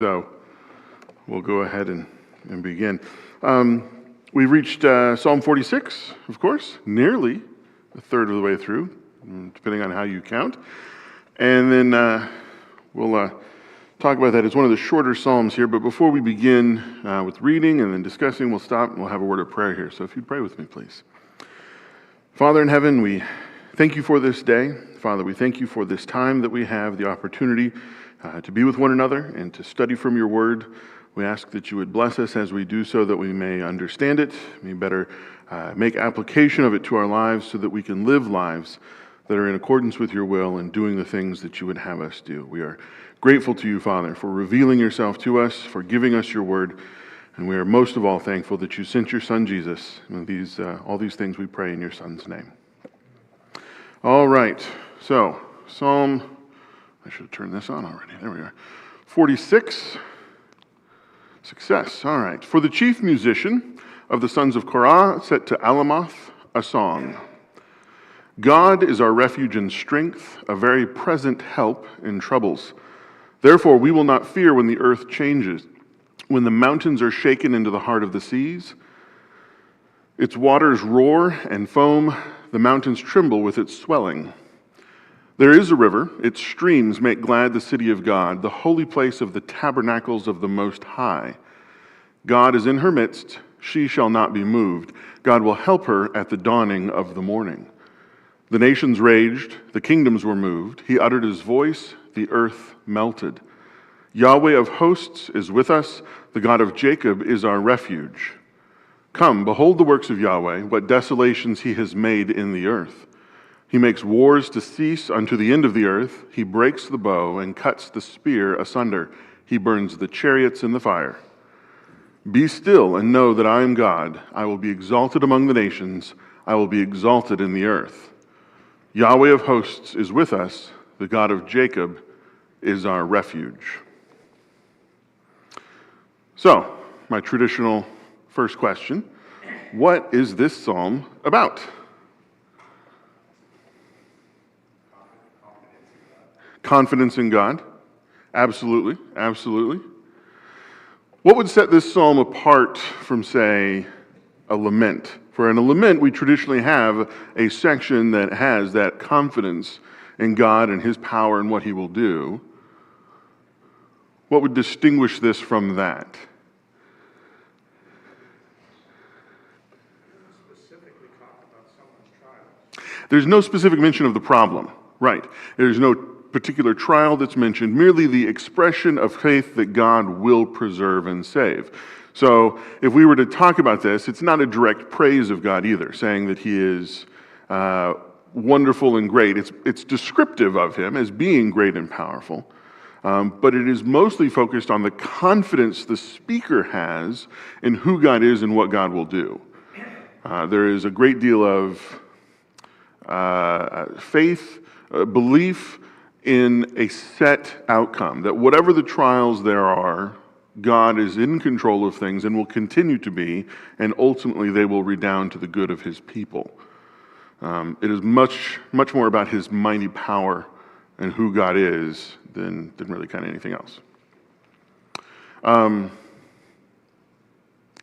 So we'll go ahead and begin. We've reached Psalm 46, of course, nearly a third of the way through, depending on how you count. And then we'll talk about that. It's one of the shorter psalms here, but before we begin with reading and then discussing, we'll stop and we'll have a word of prayer here. So if you'd pray with me, please. Father in heaven, we thank you for this day. Father, we thank you for this time that we have the opportunity to be with one another and to study from your word. We ask that you would bless us as we do so, that we may understand it, may better make application of it to our lives, so that we can live lives that are in accordance with your will and doing the things that you would have us do. We are grateful to you, Father, for revealing yourself to us, for giving us your word, and we are most of all thankful that you sent your Son, Jesus. And all these things we pray in your Son's name. All right, so Psalm, I should have turned this on already. There we are. 46. Success. All right. For the chief musician of the sons of Korah, set to Alamoth, a song. God is our refuge and strength, a very present help in troubles. Therefore we will not fear when the earth changes, when the mountains are shaken into the heart of the seas. Its waters roar and foam, the mountains tremble with its swelling. There is a river, its streams make glad the city of God, the holy place of the tabernacles of the Most High. God is in her midst, she shall not be moved. God will help her at the dawning of the morning. The nations raged, the kingdoms were moved. He uttered his voice, the earth melted. Yahweh of hosts is with us, the God of Jacob is our refuge. Come, behold the works of Yahweh, what desolations he has made in the earth. He makes wars to cease unto the end of the earth. He breaks the bow and cuts the spear asunder. He burns the chariots in the fire. Be still and know that I am God. I will be exalted among the nations. I will be exalted in the earth. Yahweh of hosts is with us. The God of Jacob is our refuge. So, my traditional first question, what is this psalm about? Confidence in God. Absolutely, absolutely. What would set this psalm apart from, say, a lament? For in a lament, we traditionally have a section that has that confidence in God and his power and what he will do. What would distinguish this from that? There's no specific mention of the problem, right? There's no particular trial that's mentioned, merely the expression of faith that God will preserve and save. So if we were to talk about this, it's not a direct praise of God either, saying that he is wonderful and great. It's descriptive of him as being great and powerful, but it is mostly focused on the confidence the speaker has in who God is and what God will do. There is a great deal of faith, belief in a set outcome, that whatever the trials there are, God is in control of things and will continue to be, and ultimately they will redound to the good of his people. It is much more about his mighty power and who God is than really kind of anything else.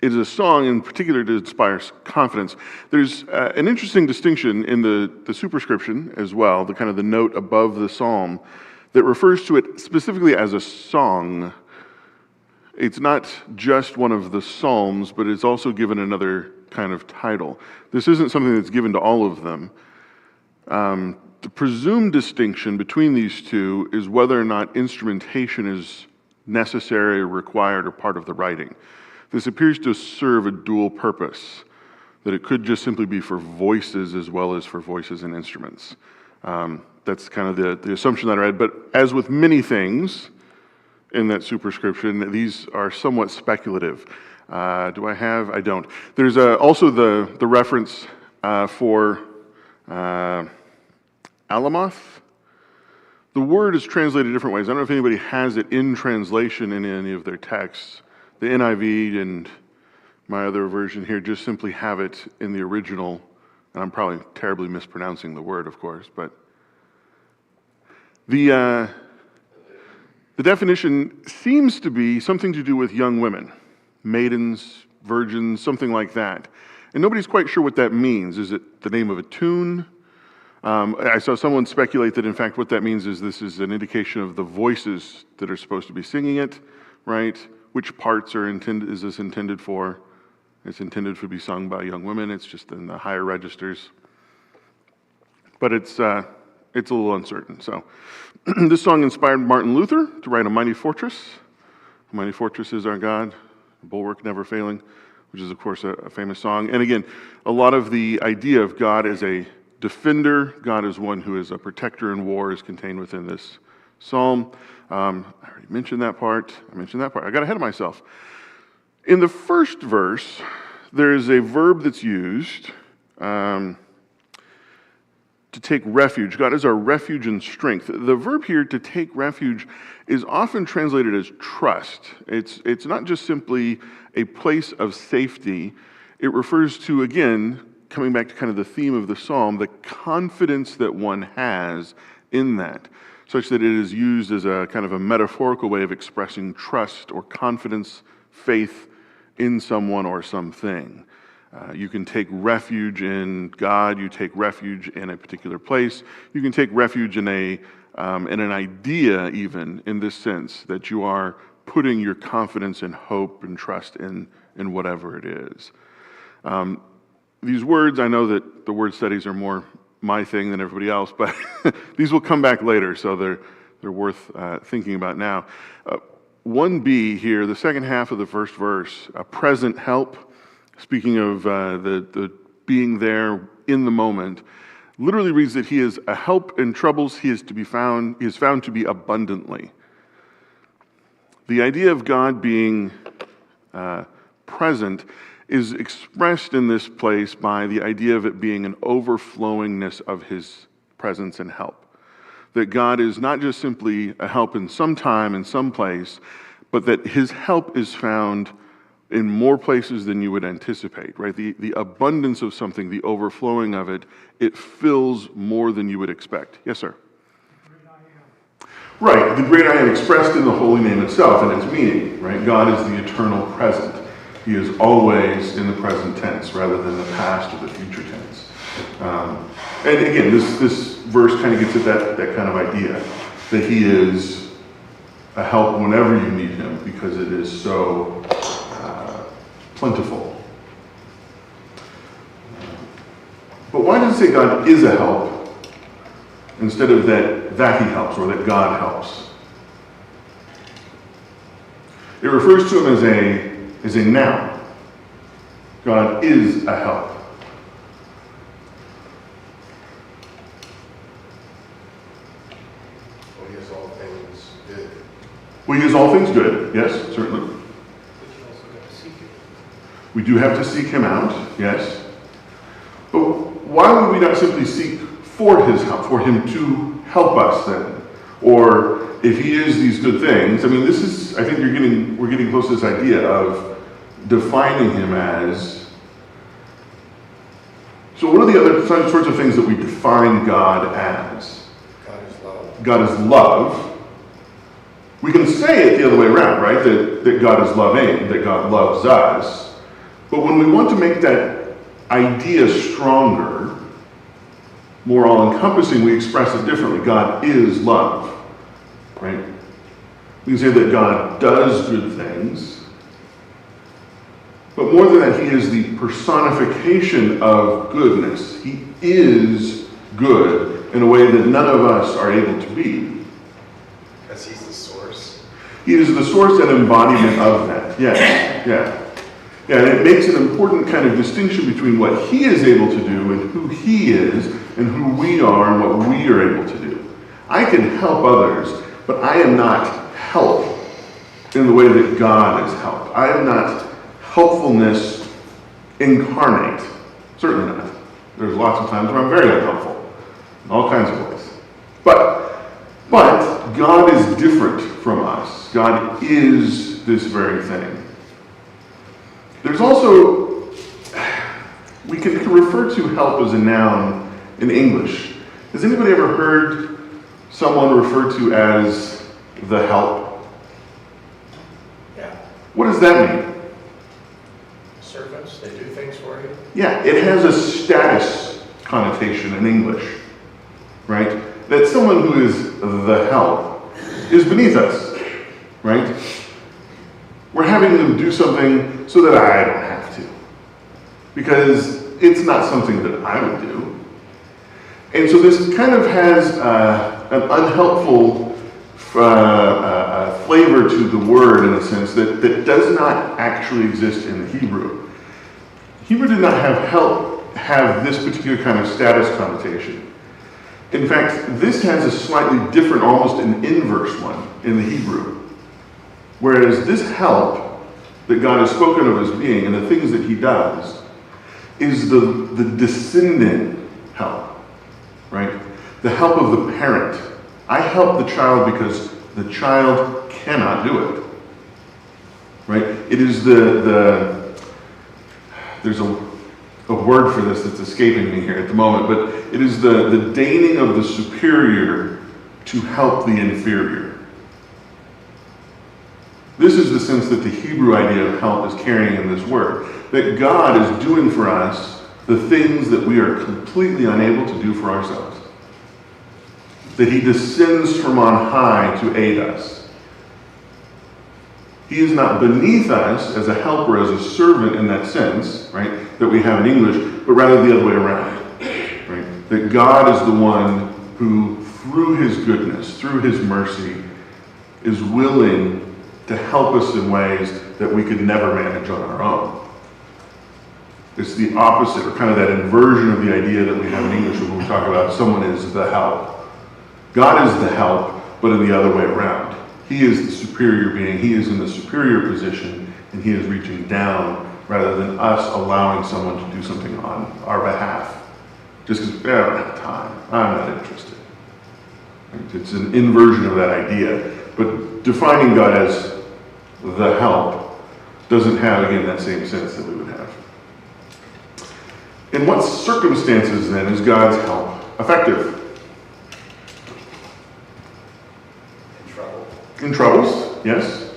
It is a song in particular to inspire confidence. There's an interesting distinction in the superscription as well, the kind of the note above the psalm, that refers to it specifically as a song. It's not just one of the psalms, but it's also given another kind of title. This isn't something that's given to all of them. The presumed distinction between these two is whether or not instrumentation is necessary or required or part of the writing. This appears to serve a dual purpose, that it could just simply be for voices as well as for voices and instruments. That's kind of the assumption that I read. But as with many things in that superscription, these are somewhat speculative. Do I have? I don't. There's also the reference for Alamoth. The word is translated different ways. I don't know if anybody has it in translation in any of their texts. The NIV and my other version here just simply have it in the original, and I'm probably terribly mispronouncing the word, of course, but the The definition seems to be something to do with young women, maidens, virgins, something like that. And nobody's quite sure what that means. Is it the name of a tune? I saw someone speculate that, in fact, what that means is this is an indication of the voices that are supposed to be singing it, right? Which parts is this intended for? It's intended to be sung by young women. It's just in the higher registers. But it's a little uncertain. So this song inspired Martin Luther to write A Mighty Fortress. A Mighty Fortress is our God, a bulwark never failing, which is, of course, a famous song. And again, a lot of the idea of God as a defender, God is one who is a protector in war, is contained within this psalm. I already mentioned that part. I got ahead of myself. In the first verse, there is a verb that's used to take refuge. God is our refuge and strength. The verb here, to take refuge, is often translated as trust. It's not just simply a place of safety. It refers to, again, coming back to kind of the theme of the psalm, the confidence that one has in that, such that it is used as a kind of a metaphorical way of expressing trust or confidence, faith in someone or something. You can take refuge in God. You take refuge in a particular place. You can take refuge in an idea, even in this sense, that you are putting your confidence and hope and trust in whatever it is. These words, I know that the word studies are more my thing than everybody else, but these will come back later, so they're worth thinking about now. 1b here, the second half of the first verse, a present help, speaking of the being there in the moment, literally reads that he is a help in troubles. He is found to be abundantly. The idea of God being present is expressed in this place by the idea of it being an overflowingness of his presence and help. That God is not just simply a help in some time, in some place, but that his help is found in more places than you would anticipate, right? The abundance of something, the overflowing of it, it fills more than you would expect. Yes, sir? Right, the great I am expressed in the holy name itself and its meaning, right? God is the eternal present. He is always in the present tense rather than the past or the future tense. And again, this verse kind of gets at that kind of idea, that he is a help whenever you need him because it is so plentiful. But why does it say God is a help instead of that he helps or that God helps? It refers to him as a noun. God is a help. Well, he has all things good. Well, he has all things good, yes, certainly. But you also got to seek him. We do have to seek him out, yes. But why would we not simply seek for his help, for him to help us then? Or if he is these good things, I mean, this is, I think we're getting close to this idea of defining him as. So what are the other sorts of things that we define God as? God is love. God is love. We can say it the other way around, right? That God is loving, that God loves us. But when we want to make that idea stronger, more all-encompassing, we express it differently. God is love, right? We can say that God does good things. But more than that, he is the personification of goodness. He is good in a way that none of us are able to be. Because he's the source. He is the source and embodiment of that. Yes, yeah. Yeah, and it makes an important kind of distinction between what he is able to do and who he is and who we are and what we are able to do. I can help others, but I am not help in the way that God is help. I am not helpfulness incarnate. Certainly not. There's lots of times where I'm very unhelpful in all kinds of ways. But God is different from us. God is this very thing. There's also, we can refer to help as a noun in English. Has anybody ever heard someone referred to as the help? Yeah. What does that mean? Servants, they do things for you. Yeah, it has a status connotation in English, right? That someone who is the help is beneath us, right? We're having them do something so that I don't have to, because it's not something that I would do. And so this kind of has an unhelpful flavor to the word, in a sense, that does not actually exist in the Hebrew. Hebrew did not have this particular kind of status connotation. In fact, this has a slightly different, almost an inverse one in the Hebrew. Whereas this help that God has spoken of as being, and the things that he does, is the descending help, right? The help of the parent. I help the child because the child cannot do it, right? It is there's a word for this that's escaping me here at the moment, but it is the deigning of the superior to help the inferior. This is the sense that the Hebrew idea of help is carrying in this word. That God is doing for us the things that we are completely unable to do for ourselves. That he descends from on high to aid us. He is not beneath us as a helper, as a servant in that sense, right, that we have in English, but rather the other way around. Right? That God is the one who, through his goodness, through his mercy, is willing to help us in ways that we could never manage on our own. It's the opposite, or kind of that inversion of the idea that we have in English when we talk about someone is the help. God is the help, but in the other way around. He is the superior being. He is in the superior position, and he is reaching down rather than us allowing someone to do something on our behalf. Just because I don't have time. I'm not interested. It's an inversion of that idea. But defining God as the help doesn't have, again, that same sense that we would have. In what circumstances, then, is God's help effective? In trouble. In troubles, yes.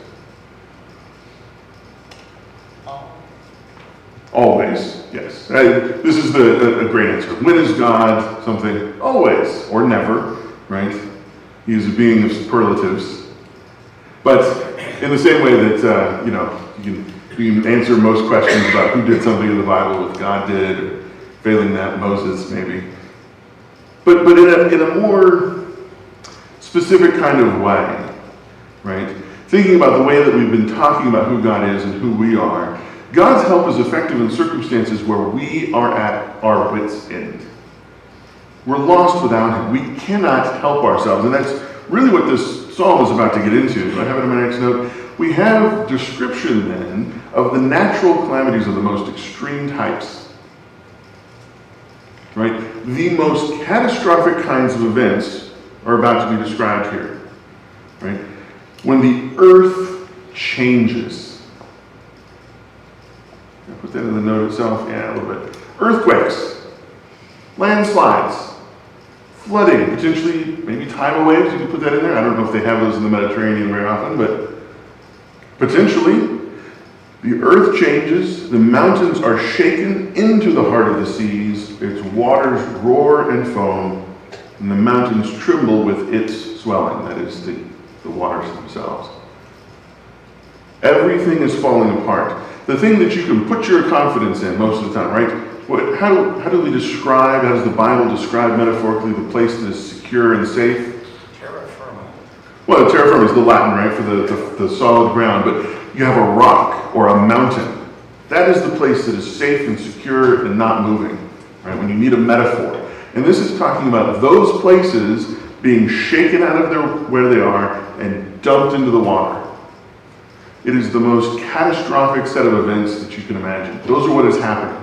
Always, yes. This is a great answer. When is God something? Always, or never, right? He is a being of superlatives. But in the same way that, you can answer most questions about who did something in the Bible with God did, or failing that, Moses maybe. But in a more specific kind of way, right? Thinking about the way that we've been talking about who God is and who we are, God's help is effective in circumstances where we are at our wits' end. We're lost without him. We cannot help ourselves. And that's really what this psalm is about to get into. Do I have it in my next note? We have description then of the natural calamities of the most extreme types. Right? The most catastrophic kinds of events are about to be described here. Right? When the earth changes. Can I put that in the note itself? Yeah, a little bit. Earthquakes, landslides, flooding, potentially maybe tidal waves. You can put that in there. I don't know if they have those in the Mediterranean very often, but potentially the earth changes, the mountains are shaken into the heart of the seas, its waters roar and foam, and the mountains tremble with its swelling, that is, the waters themselves. Everything is falling apart. The thing that you can put your confidence in most of the time, right? How do we describe, how does the Bible describe metaphorically the place that is secure and safe? Terra firma. Well, terra firma is the Latin, right, for the solid ground, but you have a rock or a mountain. That is the place that is safe and secure and not moving, right, when you need a metaphor. And this is talking about those places being shaken out of where they are and dumped into the water. It is the most catastrophic set of events that you can imagine. Those are what is happening.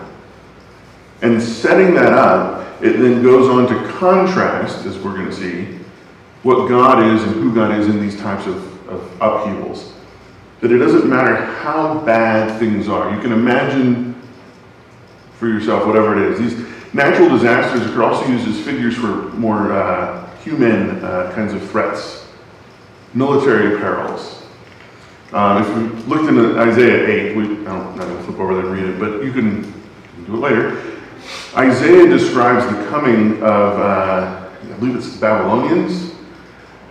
And setting that up, it then goes on to contrast, as we're going to see, what God is and who God is in these types of upheavals. That it doesn't matter how bad things are. You can imagine for yourself whatever it is. These natural disasters are also used as figures for more human kinds of threats. Military perils. If we looked in Isaiah 8, I'm not going to flip over there and read it, but you can do it later. Isaiah describes the coming of, I believe it's Babylonians,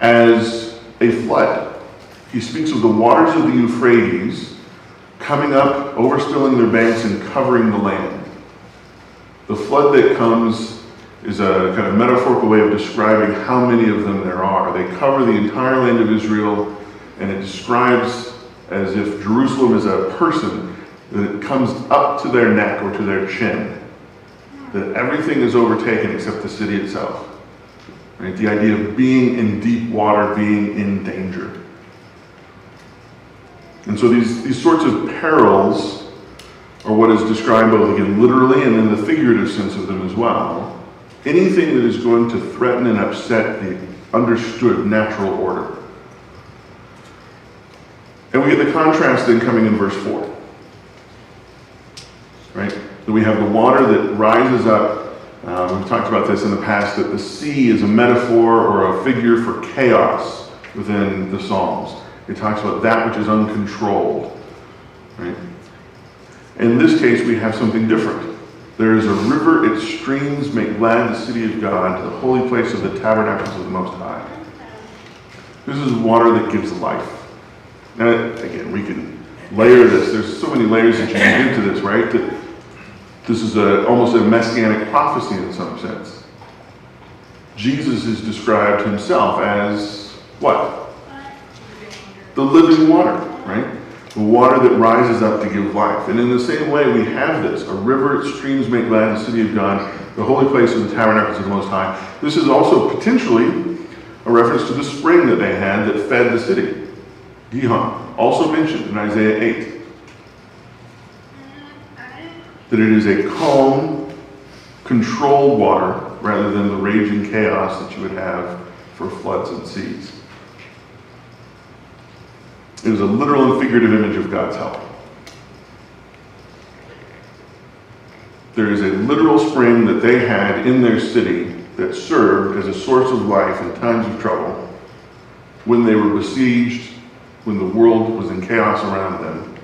as a flood. He speaks of the waters of the Euphrates coming up, overspilling their banks, and covering the land. The flood that comes is a kind of metaphorical way of describing how many of them there are. They cover the entire land of Israel, and it describes as if Jerusalem is a person that comes up to their neck or to their chin, that everything is overtaken except the city itself. Right? The idea of being in deep water, being in danger. And so these sorts of perils are what is described both again literally and in the figurative sense of them as well. Anything that is going to threaten and upset the understood natural order. And we get the contrast then coming in verse 4. Right? That we have the water that rises up. We've talked about this in the past, that the sea is a metaphor or a figure for chaos within the Psalms. It talks about that which is uncontrolled. Right? In this case, we have something different. There is a river, its streams make glad the city of God, the holy place of the tabernacles of the Most High. This is water that gives life. Now, again, we can layer this. There's so many layers that you can get into this, right? That this is almost a messianic prophecy in some sense. Jesus is described himself as what? The living water, right? The water that rises up to give life. And in the same way, we have this. A river, its streams make glad the city of God, the holy place of the tabernacles of the Most High. This is also potentially a reference to the spring that they had that fed the city. Gihon, also mentioned in Isaiah 8. That it is a calm, controlled water rather than the raging chaos that you would have for floods and seas. It is a literal and figurative image of God's help. There is a literal spring that they had in their city that served as a source of life in times of trouble when they were besieged, when the world was in chaos around them.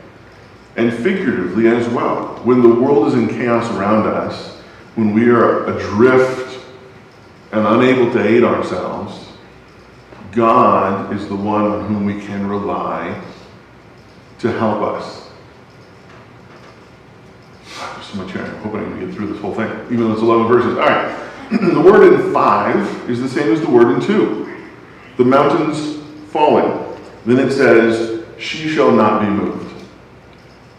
And figuratively as well, when the world is in chaos around us, when we are adrift and unable to aid ourselves, God is the one on whom we can rely to help us. There's so much here. I'm hoping I can get through this whole thing, even though it's 11 verses. All right. The word in 5 is the same as the word in 2. The mountains falling. Then it says, she shall not be moved.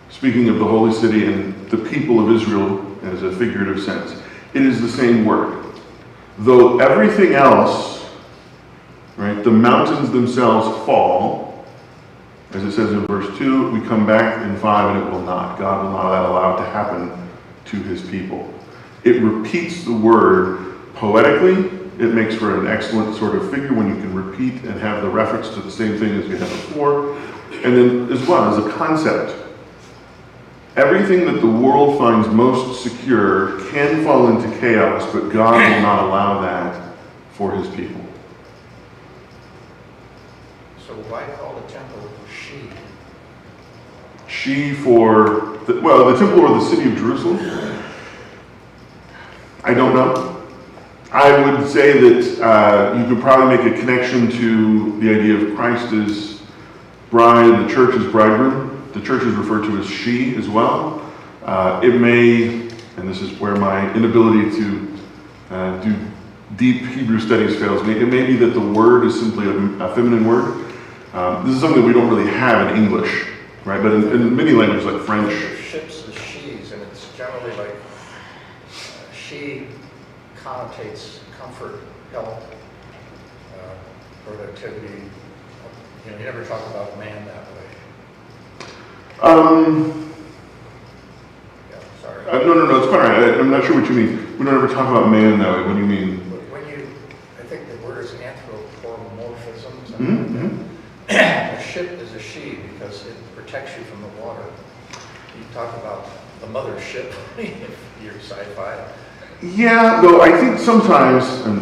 Speaking of the holy city and the people of Israel as a figurative sense. It is the same word. Though everything else, right, the mountains themselves fall, as it says in verse 2, we come back in 5 and it will not. God will not allow it to happen to his people. It repeats the word poetically. It makes for an excellent sort of figure when you can repeat and have the reference to the same thing as we had before. And then as well as a concept. Everything that the world finds most secure can fall into chaos, but God will not allow that for his people. So why call the temple she? She for, the temple or the city of Jerusalem? I don't know. I would say that you could probably make a connection to the idea of Christ as bride and the church as bridegroom. The church is referred to as she as well. It may, and this is where my inability to do deep Hebrew studies fails me, it may be that the word is simply a feminine word. This is something we don't really have in English, right? But in many languages like French. Ships is she's, and it's generally like she connotates comfort, health, productivity. You never talk about man that way. Yeah, sorry. No, it's quite all right. I'm not sure what you mean. We don't ever talk about man that way. What do you mean? I think the word is anthropomorphism. Mm-hmm. A ship is a she because it protects you from the water. You talk about the mother ship if you're sci-fi. Yeah, though I think sometimes, and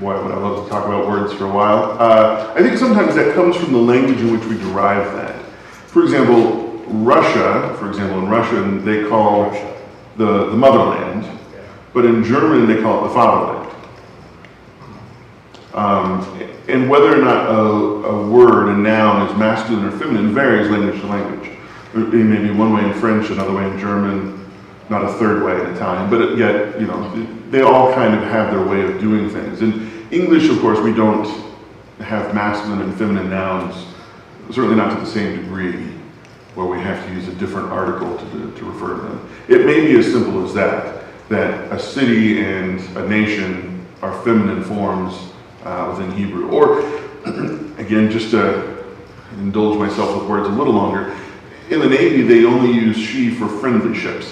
boy, would I love to talk about words for a while. I think sometimes that comes from the language in which we derive that. For example, in Russian, they call Russia. the motherland, Yeah. but in German, they call it the fatherland. And whether or not a word, a noun, is masculine or feminine varies language to language. It may be one way in French, another way in German, not a third way in Italian, but yet, they all kind of have their way of doing things. In English, of course, we don't have masculine and feminine nouns, certainly not to the same degree, where we have to use a different article to refer to them. It may be as simple as that a city and a nation are feminine forms within Hebrew. Or, again, just to indulge myself with words a little longer, in the Navy, they only use she for friendly ships.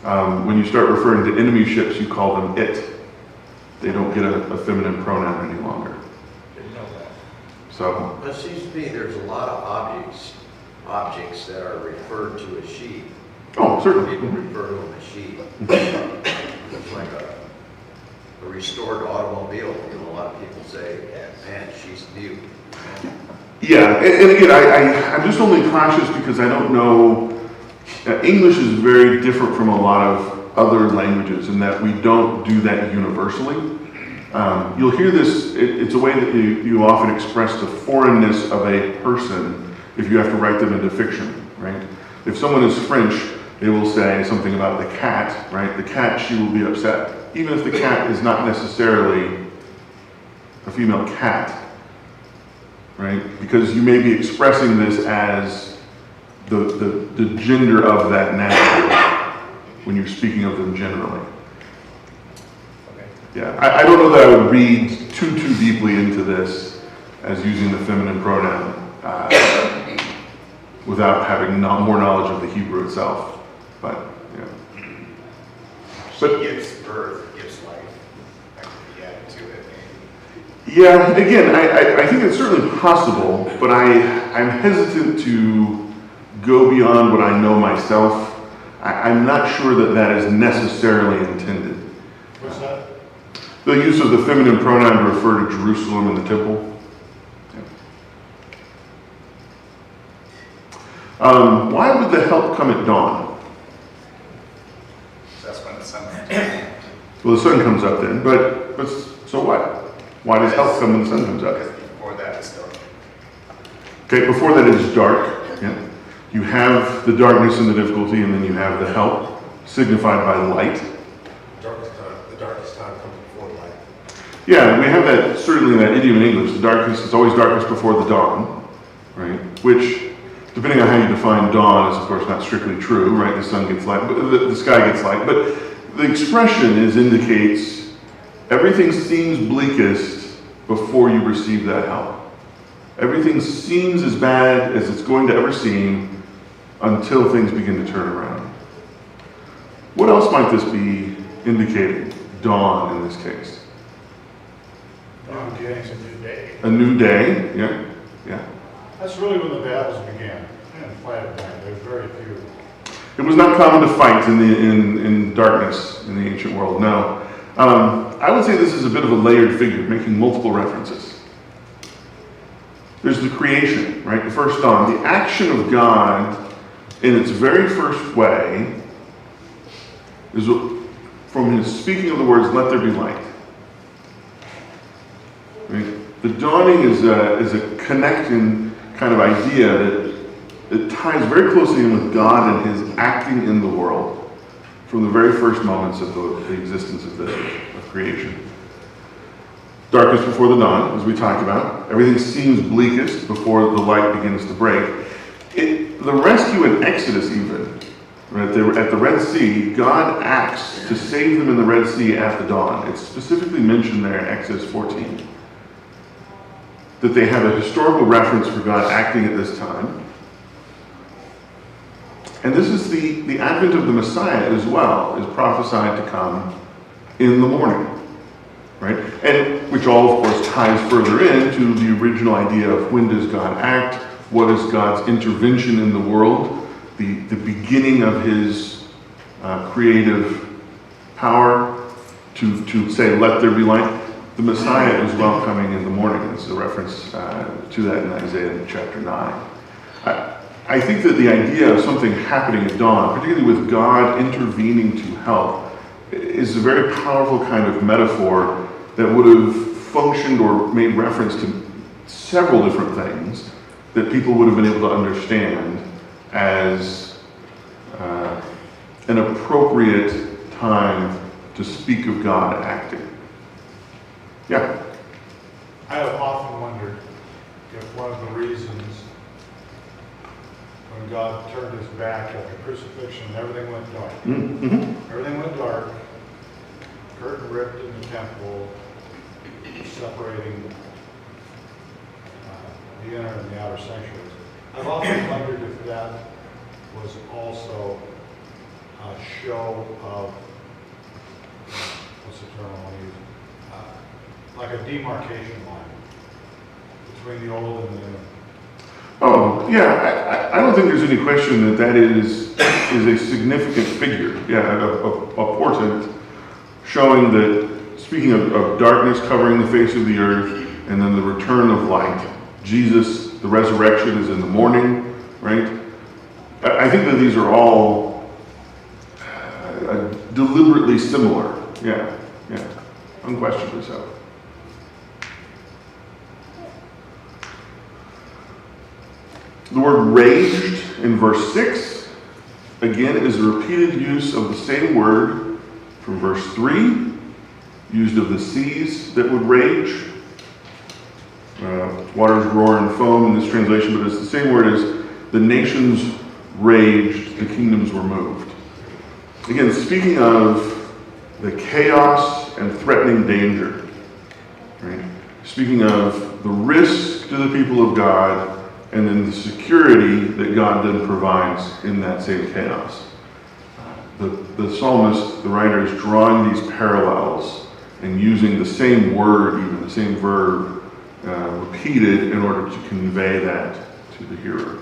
When you start referring to enemy ships, you call them it. They don't get a feminine pronoun any longer. Didn't know that. So, Well, it seems to me there's a lot of objects that are referred to as she. oh, certainly. People refer to them as she. It's like a restored automobile. A lot of people say, man, she's new. Yeah, and again, I'm just only cautious because I don't know. English is very different from a lot of other languages in that we don't do that universally. You'll hear this, it's a way that you often express the foreignness of a person if you have to write them into fiction, right? If someone is French, they will say something about the cat, right? The cat, she will be upset. Even if the cat is not necessarily a female cat, right? Because you may be expressing this as the gender of that noun when you're speaking of them generally. Okay. Yeah, I don't know that I would read too deeply into this as using the feminine pronoun without having more knowledge of the Hebrew itself. But yeah, She gives birth, gives life. That could be added to it, maybe. yeah. Again, I think it's certainly possible, but I'm hesitant to go beyond what I know myself. I'm not sure that is necessarily intended. What's that? The use of the feminine pronoun to refer to Jerusalem and the temple. Why would the help come at dawn? So that's when the sun comes up. Well, the sun comes up then, but so what? Why does help come when the sun comes up? Because before that it's dark. Okay, before that it is dark. Yeah. You have the darkness and the difficulty, and then you have the help, signified by light. The darkest time comes before light. Yeah, we have that, certainly in that idiom in English, the darkness, it's always darkest before the dawn, right? Which, depending on how you define dawn, is of course not strictly true, right? The sun gets light, but the sky gets light. But the expression indicates everything seems bleakest before you receive that help. Everything seems as bad as it's going to ever seem until things begin to turn around. What else might this be indicating? Dawn in this case. New day, it's a new day. A new day, yeah. That's really when the battles began. And flat back, there's very few. It was not common to fight in darkness in the ancient world, no. I would say this is a bit of a layered figure, making multiple references. There's the creation, right? The first dawn. The action of God in its very first way is from his speaking of the words, "Let there be light." Right? The dawning is a connecting kind of idea that ties very closely in with God and his acting in the world from the very first moments of the existence of creation. Darkness before the dawn, as we talked about. Everything seems bleakest before the light begins to break. The rescue in Exodus even, right, at the Red Sea, God acts to save them in the Red Sea at the dawn. It's specifically mentioned there in Exodus 14. That they have a historical reference for God acting at this time. And this is the advent of the Messiah as well, is prophesied to come in the morning. Right? And which all, of course, ties further into the original idea of when does God act, what is God's intervention in the world, the beginning of his creative power to say, let there be light. The Messiah is well coming in the morning. This is a reference to that in Isaiah chapter 9. I think that the idea of something happening at dawn, particularly with God intervening to help, is a very powerful kind of metaphor that would have functioned or made reference to several different things that people would have been able to understand as an appropriate time to speak of God acting. Yeah. I have often wondered if one of the reasons when God turned his back after crucifixion, everything went dark. Mm-hmm. Everything went dark, curtain ripped in the temple, separating the inner and the outer sanctuaries. I've often wondered if that was also a show of, what's the term I want to use? Like a demarcation line between the old and the new. Oh, yeah, I don't think there's any question that that is a significant figure. Yeah, a portent showing that, speaking of darkness covering the face of the earth, and then the return of light. Jesus, the resurrection is in the morning, right? I think that these are all deliberately similar. Yeah, unquestionably so. The word raged in verse 6, again, is a repeated use of the same word from verse 3, used of the seas that would rage. Waters roar and foam in this translation, but it's the same word as the nations raged, the kingdoms were moved. Again, speaking of the chaos and threatening danger, right? Speaking of the risk to the people of God, and then the security that God then provides in that same chaos. The psalmist, the writer, is drawing these parallels and using the same word, even the same verb, repeated in order to convey that to the hearer.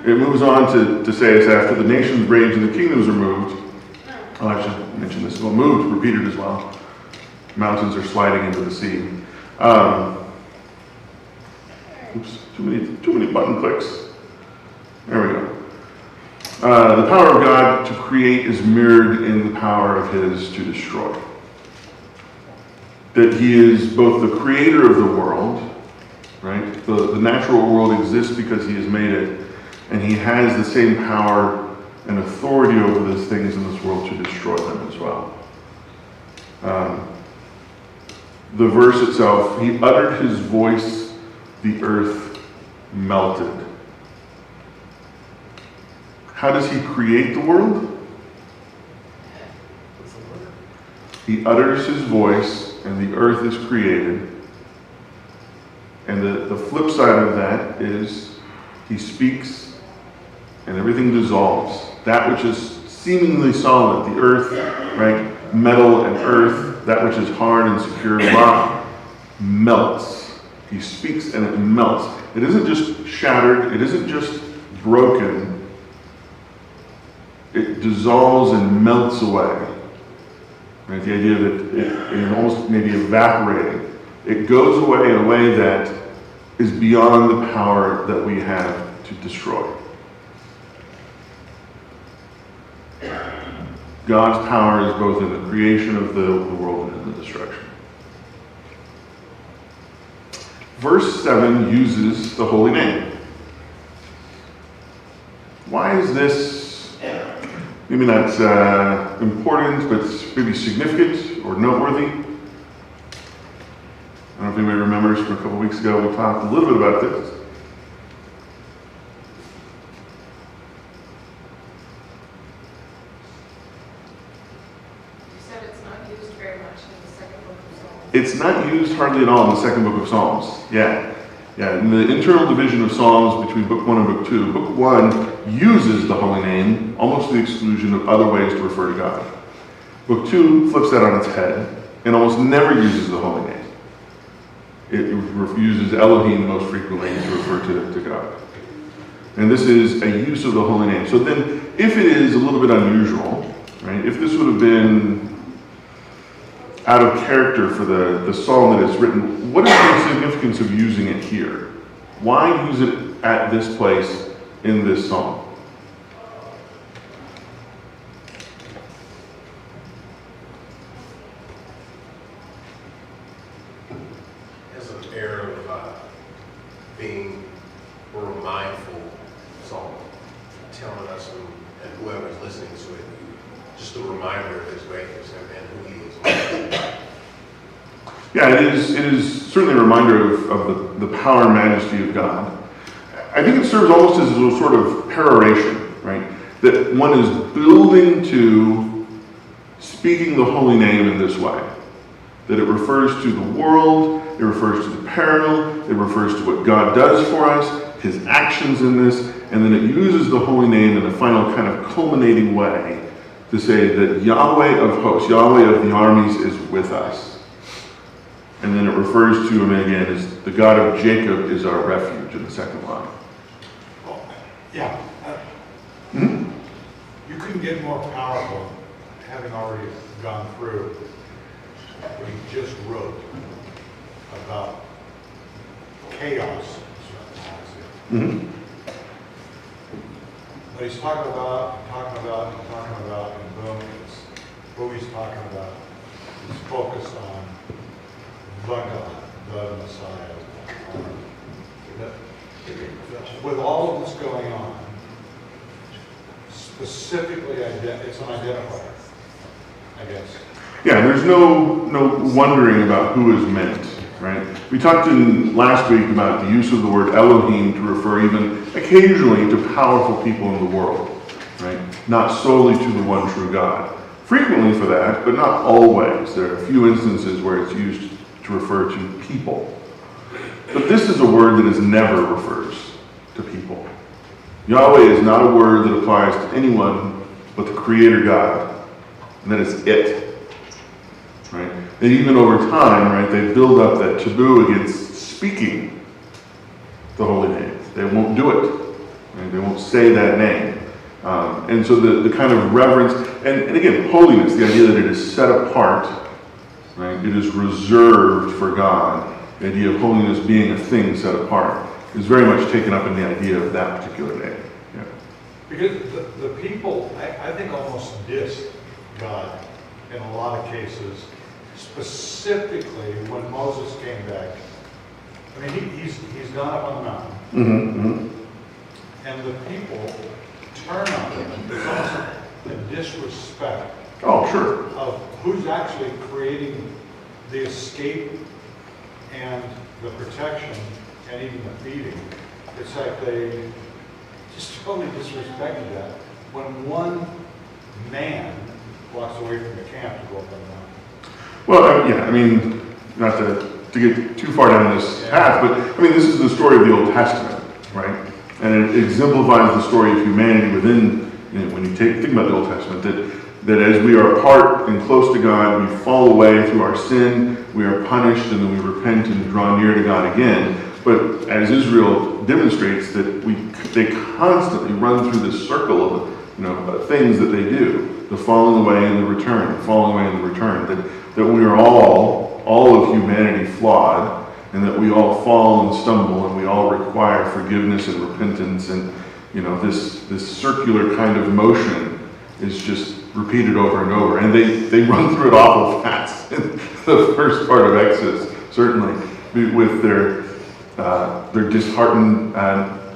It moves on to say, as after the nations rage and the kingdoms are moved, I'll actually mention this, well, moved, repeated as well. Mountains are sliding into the sea. Oops, too many button clicks. There we go. The power of God to create is mirrored in the power of his to destroy. That he is both the creator of the world, right? The natural world exists because he has made it, and he has the same power and authority over those things in this world to destroy them as well. The verse itself, he uttered his voice, the earth melted. How does he create the world? He utters his voice and the earth is created. And the flip side of that is he speaks and everything dissolves. That which is seemingly solid, the earth, right? Metal and earth, that which is hard and secure, rock, melts. He speaks and it melts. It isn't just shattered. It isn't just broken. It dissolves and melts away. Right? The idea that it almost maybe evaporating. It goes away in a way that is beyond the power that we have to destroy. God's power is both in the creation of the world and in the destruction. Verse 7 uses the holy name. Why is this maybe not important, but maybe significant or noteworthy? I don't know if anybody remembers from a couple weeks ago, we talked a little bit about this. You said it's not used very much in the second book of Psalms. It's not used hardly at all in the second book of Psalms. Yeah. In the internal division of Psalms between book 1 and book 2, book 1 uses the holy name almost to the exclusion of other ways to refer to God. Book 2 flips that on its head and almost never uses the holy name. It uses Elohim most frequently to refer to God. And this is a use of the holy name. So then, if it is a little bit unusual, right, if this would have been out of character for the psalm that is written, what is the significance of using it here? Why use it at this place in this song. As an air of being more mindful song, telling us and whoever's listening to it, just a reminder of his ways and who he is. Yeah, it is certainly a reminder of the power and majesty of God. I think it serves almost as a sort of peroration, right? That one is building to speaking the holy name in this way. That it refers to the world, it refers to the peril, it refers to what God does for us, his actions in this, and then it uses the holy name in a final kind of culminating way to say that Yahweh of hosts, Yahweh of the armies is with us. And then it refers to him again as the God of Jacob is our refuge in the second line. Well, yeah. Hmm? You couldn't get more powerful, having already gone through what he just wrote about chaos. Mm-hmm. But he's talking about, and boom, it's who he's talking about. He's focused on the God, the Messiah. With all of this going on, specifically, it's an identifier, I guess. Yeah, there's no wondering about who is meant, right? We talked in last week about the use of the word Elohim to refer even occasionally to powerful people in the world, right? Not solely to the one true God. Frequently for that, but not always. There are a few instances where it's used to refer to people. But this is a word that never refers to people. Yahweh is not a word that applies to anyone but the Creator God. And that is it. Right? And even over time, right, they build up that taboo against speaking the holy name. They won't do it. Right? They won't say that name. And so the kind of reverence, and again, holiness, the idea that it is set apart, right? It is reserved for God. The idea of holiness being a thing set apart is very much taken up in the idea of that particular name. Yeah. Because the people, I think, almost dissed God in a lot of cases, specifically when Moses came back. I mean, he's gone up on the mountain, Mm-hmm, mm-hmm. and the people turn on him. There's also a disrespect Oh, sure. of who's actually creating the escape and the protection and even the feeding. It's like they just totally disrespected that when one man walks away from the camp to go up on the mountain. Well, yeah, I mean, not to get too far down this path, but I mean, this is the story of the Old Testament, right? And it exemplifies the story of humanity within, when you think about the Old Testament, that as we are apart and close to God, we fall away through our sin, we are punished, and then we repent and draw near to God again. But as Israel demonstrates, that they constantly run through this circle of things that they do, the falling away and the return, the falling away and the return, that we are all of humanity flawed, and that we all fall and stumble, and we all require forgiveness and repentance, and this circular kind of motion is just repeated over and over, and they run through it awful fast in the first part of Exodus, certainly, with their disheartened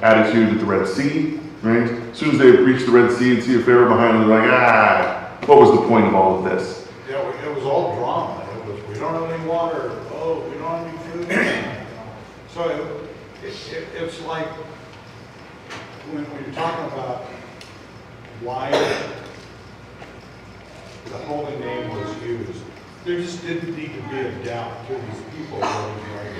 attitude at the Red Sea, right? As soon as they reach the Red Sea and see a Pharaoh behind them, they're like, what was the point of all of this? Yeah, it was all drama. It was, we don't have any water. Oh, we don't have any food. So it's like when you're talking about why the holy name was used, there just didn't need to be a doubt to these people what was right.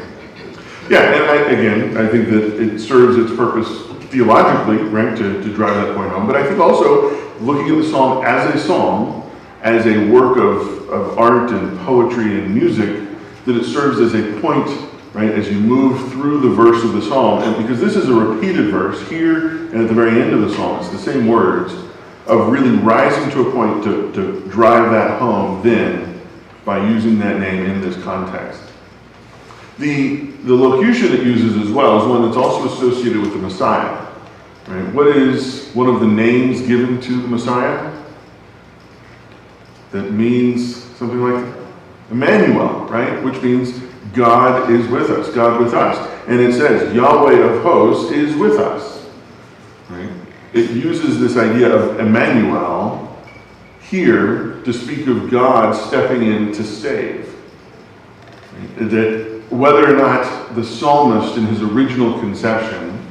Yeah, and I think that it serves its purpose theologically, right, to drive that point home. But I think also looking at the psalm, as a work of art and poetry and music, that it serves as a point, right, as you move through the verse of the psalm. And because this is a repeated verse here and at the very end of the psalm, it's the same words, of really rising to a point to drive that home then by using that name in this context. The locution it uses as well is one that's also associated with the Messiah. Right? What is one of the names given to the Messiah that means something like Emmanuel, right? Which means God is with us, God with us. And it says, Yahweh of hosts is with us. Right? It uses this idea of Emmanuel here to speak of God stepping in to save. Right? That whether or not the psalmist in his original conception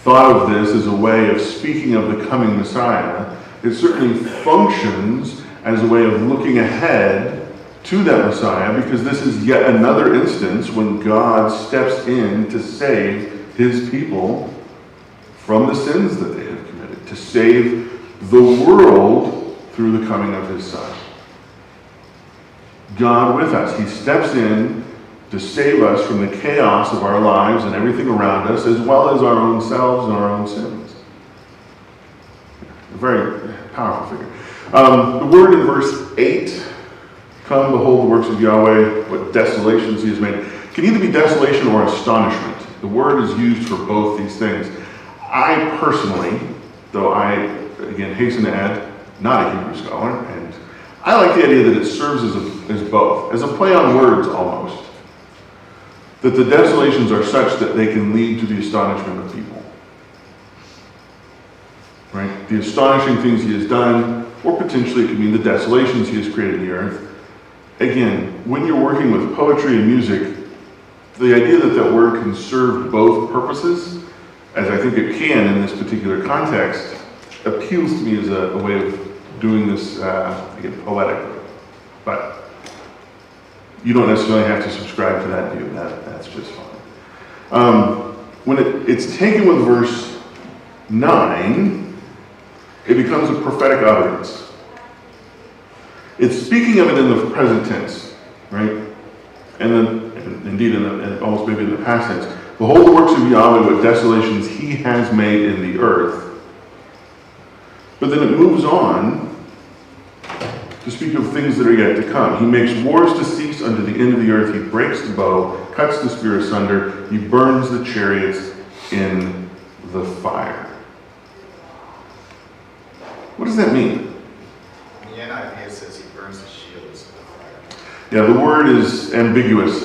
thought of this as a way of speaking of the coming Messiah, it certainly functions as a way of looking ahead to that Messiah, because this is yet another instance when God steps in to save his people from the sins that they have committed, to save the world through the coming of his Son. God with us. He steps in to save us from the chaos of our lives and everything around us, as well as our own selves and our own sins. A very powerful figure. The word in verse 8, come behold the works of Yahweh, what desolations he has made, can either be desolation or astonishment. The word is used for both these things. I personally, though I, again, hasten to add, not a Hebrew scholar, and I like the idea that it serves as both, as a play on words almost. That the desolations are such that they can lead to the astonishment of people. Right? The astonishing things he has done, or potentially it could mean the desolations he has created in the earth. Again, when you're working with poetry and music, the idea that that word can serve both purposes, as I think it can in this particular context, appeals to me as a way of doing this, again, poetically. But you don't necessarily have to subscribe to that view. That's just fine. When it's taken with verse 9, it becomes a prophetic utterance. It's speaking of it in the present tense, right? And then, indeed, in almost maybe in the past tense. Behold the works of Yahweh, what desolations he has made in the earth. But then it moves on to speak of things that are yet to come. He makes wars to cease unto the end of the earth. He breaks the bow, cuts the spear asunder. He burns the chariots in the fire. What does that mean? In the NIV it says he burns the shields with fire. Yeah, the word is ambiguous.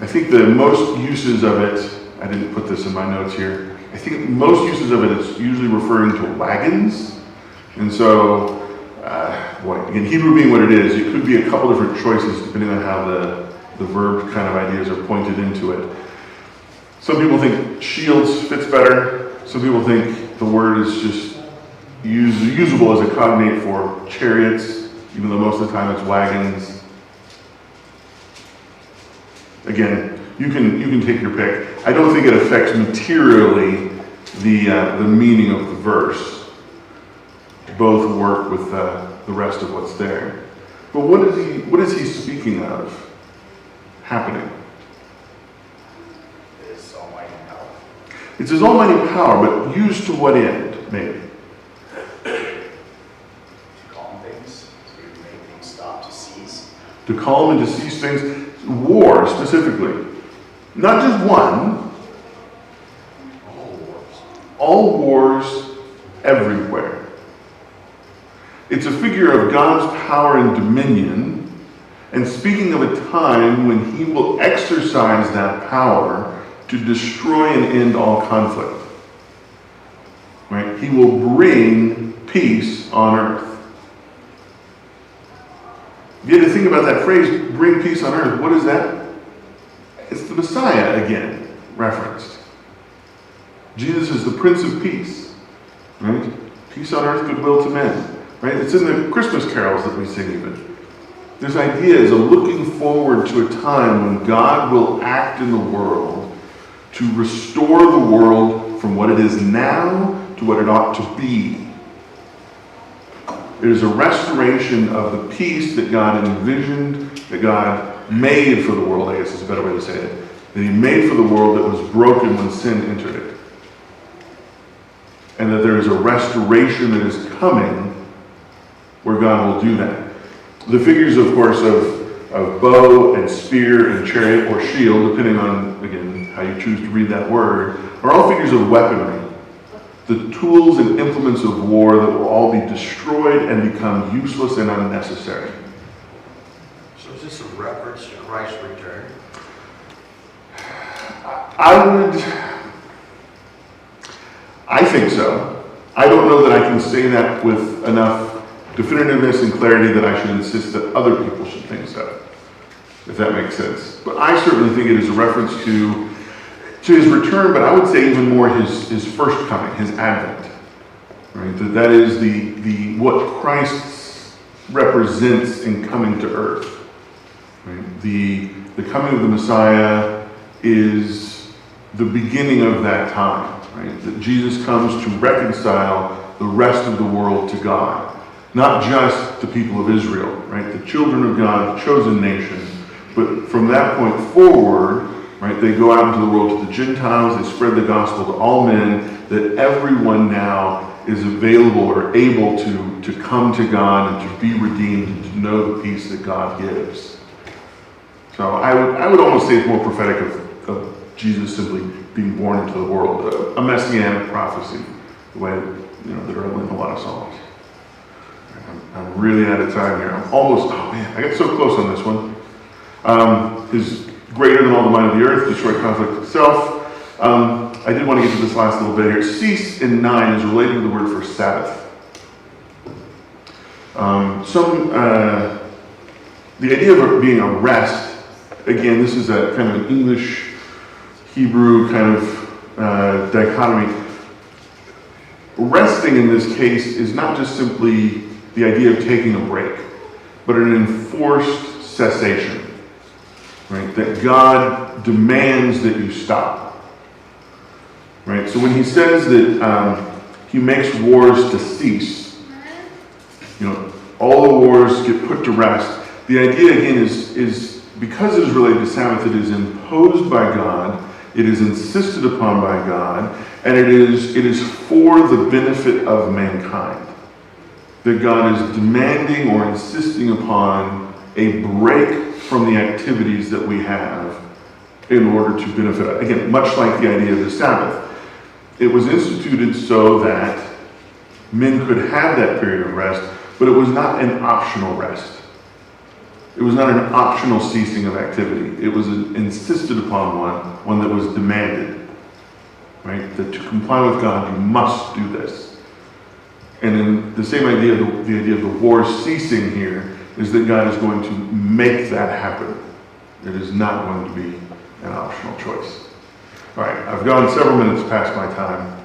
I think the most uses of it, I didn't put this in my notes here, I think most uses of it is usually referring to wagons. And so, again, Hebrew being what it is, it could be a couple different choices depending on how the verb kind of ideas are pointed into it. Some people think shields fits better. Some people think the word is just usable as a cognate for chariots, even though most of the time it's wagons. Again, you can take your pick. I don't think it affects materially the meaning of the verse. Both work with the rest of what's there. But what is he speaking of happening? His almighty power. It's his almighty power, but used to what end, maybe? To calm things, to make things stop, to cease. To calm and to cease things. War, specifically. Not just one. All wars. All wars everywhere. It's a figure of God's power and dominion, and speaking of a time when he will exercise that power to destroy and end all conflict. Right? He will bring peace on earth. If you had to think about that phrase, bring peace on earth, what is that? It's the Messiah again, referenced. Jesus is the Prince of Peace. Right? Peace on earth, goodwill to men. Right? It's in the Christmas carols that we sing even. This idea is a looking forward to a time when God will act in the world to restore the world from what it is now to what it ought to be. It is a restoration of the peace that God envisioned, that God made for the world, I guess is a better way to say it. That he made for the world that was broken when sin entered it. And that there is a restoration that is coming where God will do that. The figures, of course, of of bow and spear and chariot or shield, depending on, again, how you choose to read that word, are all figures of weaponry. The tools and implements of war that will all be destroyed and become useless and unnecessary. So is this a reference to Christ's return? I think so. I don't know that I can say that with enough definitiveness and clarity that I should insist that other people should think so, if that makes sense. But I certainly think it is a reference to his return, but I would say even more his first coming, his advent. Right? That is the what Christ represents in coming to earth. Right? The coming of the Messiah is the beginning of that time. Right? That Jesus comes to reconcile the rest of the world to God. Not just the people of Israel, right? The children of God, the chosen nation. But from that point forward, right, they go out into the world to the Gentiles, they spread the gospel to all men, that everyone now is available or able to come to God and to be redeemed and to know the peace that God gives. So I would almost say it's more prophetic of Jesus simply being born into the world, a messianic prophecy, the way that are in a lot of Psalms. I'm really out of time here. I'm almost, I got so close on this one. Is greater than all the might of the earth, destroy conflict itself. I did want to get to this last little bit here. Cease in 9 is related to the word for Sabbath. The idea of being a rest, again, this is a kind of an English, Hebrew kind of dichotomy. Resting in this case is not just simply the idea of taking a break, but an enforced cessation. Right? That God demands that you stop. Right? So when he says that he makes wars to cease, all the wars get put to rest. The idea again is because it is related to Sabbath, it is imposed by God, it is insisted upon by God, and it is for the benefit of mankind. That God is demanding or insisting upon a break from the activities that we have in order to benefit. Again, much like the idea of the Sabbath. It was instituted so that men could have that period of rest, but it was not an optional rest. It was not an optional ceasing of activity. It was an insisted upon one that was demanded. Right? That to comply with God, you must do this. And then the same idea, the idea of the war ceasing here, is that God is going to make that happen. It is not going to be an optional choice. All right, I've gone several minutes past my time.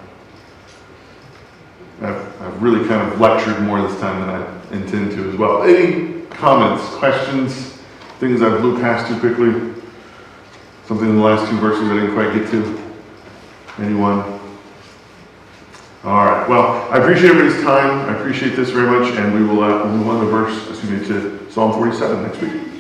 I've really kind of lectured more this time than I intend to as well. Any comments, questions, things I've blew past too quickly? Something in the last 2 verses I didn't quite get to? Anyone? All right. Well, I appreciate everybody's time. I appreciate this very much, and we will move on to Psalm 47 next week.